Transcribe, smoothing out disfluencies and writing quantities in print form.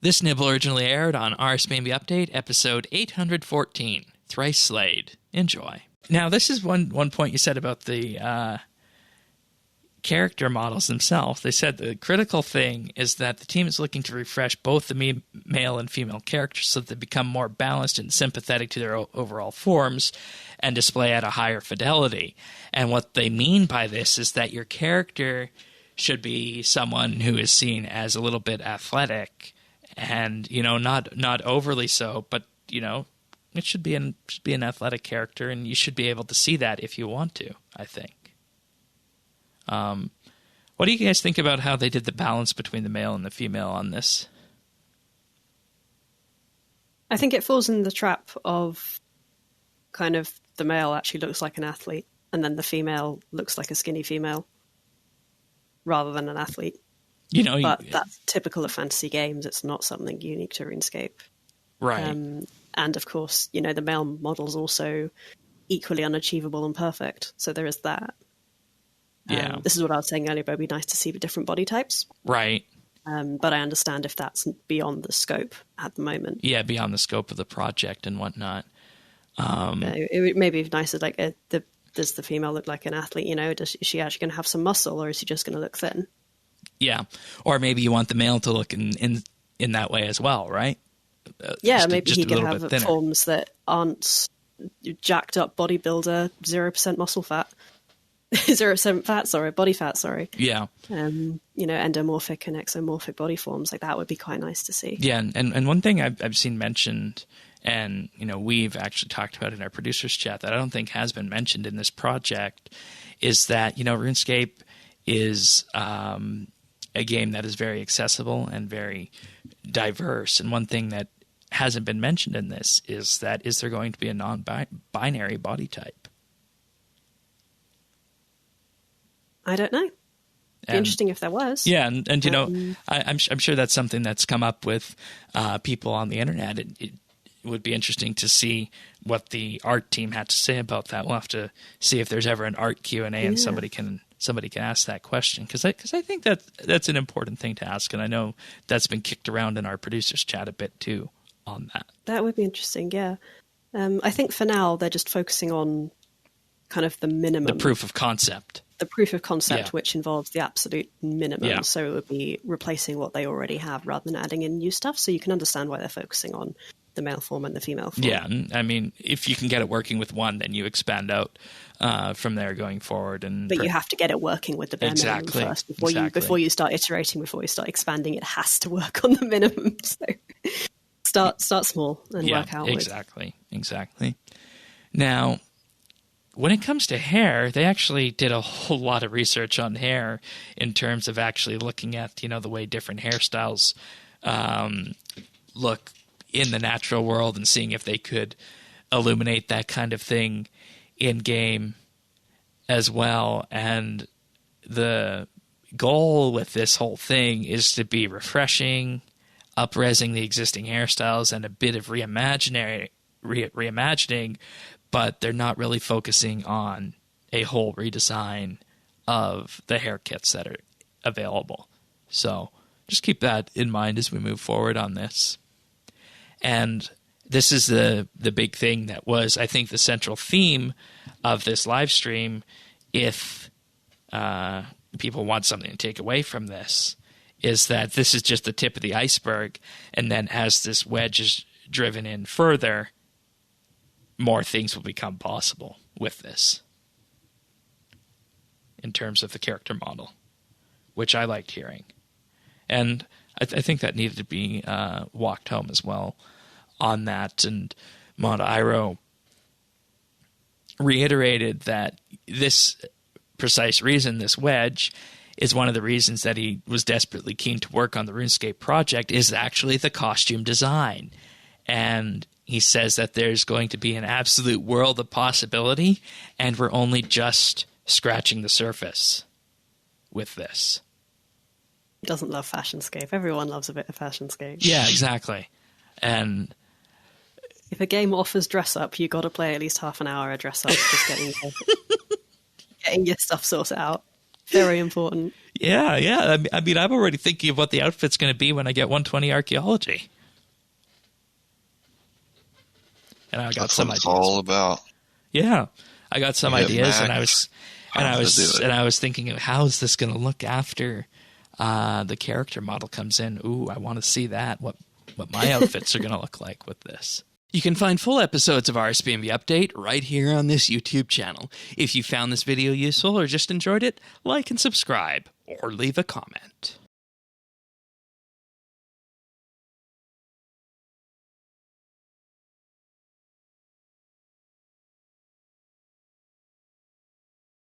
This nibble originally aired on Ars Maybe Update, episode 814, Thrice Slayed. Enjoy. Now, this is one point you said about the character models themselves. They said the critical thing is that the team is looking to refresh both the male and female characters so that they become more balanced and sympathetic to their overall forms and display at a higher fidelity. And what they mean by this is that your character should be someone who is seen as a little bit athletic and, not overly so, but, it should be an athletic character, and you should be able to see that if you want to, I think. What do you guys think about how they did the balance between the male and the female on this? I think it falls in the trap of kind of the male actually looks like an athlete, and then the female looks like a skinny female rather than an athlete. But that's typical of fantasy games. It's not something unique to RuneScape. Right. And of course, the male model's also equally unachievable and perfect. So there is that. Yeah. This is what I was saying earlier, but it'd be nice to see the different body types. Right. But I understand if that's beyond the scope at the moment. Yeah, beyond the scope of the project and whatnot. It would maybe be nicer, does the female look like an athlete? Is she actually going to have some muscle, or is she just going to look thin? Yeah. Or maybe you want the male to look in that way as well, right? Maybe he could have forms that aren't jacked up bodybuilder, 0% muscle fat. 0% fat, body fat, Yeah. Endomorphic and exomorphic body forms, that would be quite nice to see. Yeah, and one thing I've seen mentioned, and we've actually talked about in our producers chat that I don't think has been mentioned in this project, is that RuneScape is a game that is very accessible and very diverse. And one thing that hasn't been mentioned in this is there going to be a non-binary body type? I don't know. Be interesting if there was. Yeah, and I'm sure that's something that's come up with people on the internet. It would be interesting to see what the art team had to say about that. We'll have to see if there's ever an art Q&A and somebody can ask that question, because I think that's an important thing to ask, and I know that's been kicked around in our producers chat a bit too on that. That would be interesting. Yeah, I think for now they're just focusing on kind of the minimum, the proof of concept. Which involves the absolute minimum. Yeah. So it would be replacing what they already have rather than adding in new stuff. So you can understand why they're focusing on the male form and the female form. Yeah, I mean, if you can get it working with one, then you expand out from there going forward. But you have to get it working with the bare minimum first before you start iterating, before you start expanding. It has to work on the minimum. So start small and work out. Exactly. Now, when it comes to hair, they actually did a whole lot of research on hair in terms of actually looking at, the way different hairstyles look in the natural world and seeing if they could illuminate that kind of thing in game as well. And the goal with this whole thing is to be refreshing, up-resing the existing hairstyles, and a bit of reimagining, but they're not really focusing on a whole redesign of the hair kits that are available. So just keep that in mind as we move forward on this. And this is the big thing that was, I think, the central theme of this live stream. If people want something to take away from this, is that this is just the tip of the iceberg. And then as this wedge is driven in further, more things will become possible with this in terms of the character model, which I liked hearing. And I think that needed to be walked home as well on that. And Mount Iro reiterated that this precise reason, this wedge, is one of the reasons that he was desperately keen to work on the RuneScape project, is actually the costume design. And he says that there's going to be an absolute world of possibility, and we're only just scratching the surface with this. He doesn't love Fashionscape. Everyone loves a bit of Fashionscape. Yeah, exactly. And if a game offers dress up, you got to play at least half an hour of dress up, just getting your stuff sorted out. Very important. Yeah. I mean, I'm already thinking of what the outfit's going to be when I get 120 archaeology. And I got That's some what it's ideas. all about. Yeah, I got some You get ideas, and Max I was thinking of how is this going to look after the character model comes in. Ooh, I want to see that. What my outfits are going to look like with this. You can find full episodes of RSBNB Update right here on this YouTube channel. If you found this video useful or just enjoyed it, like and subscribe, or leave a comment.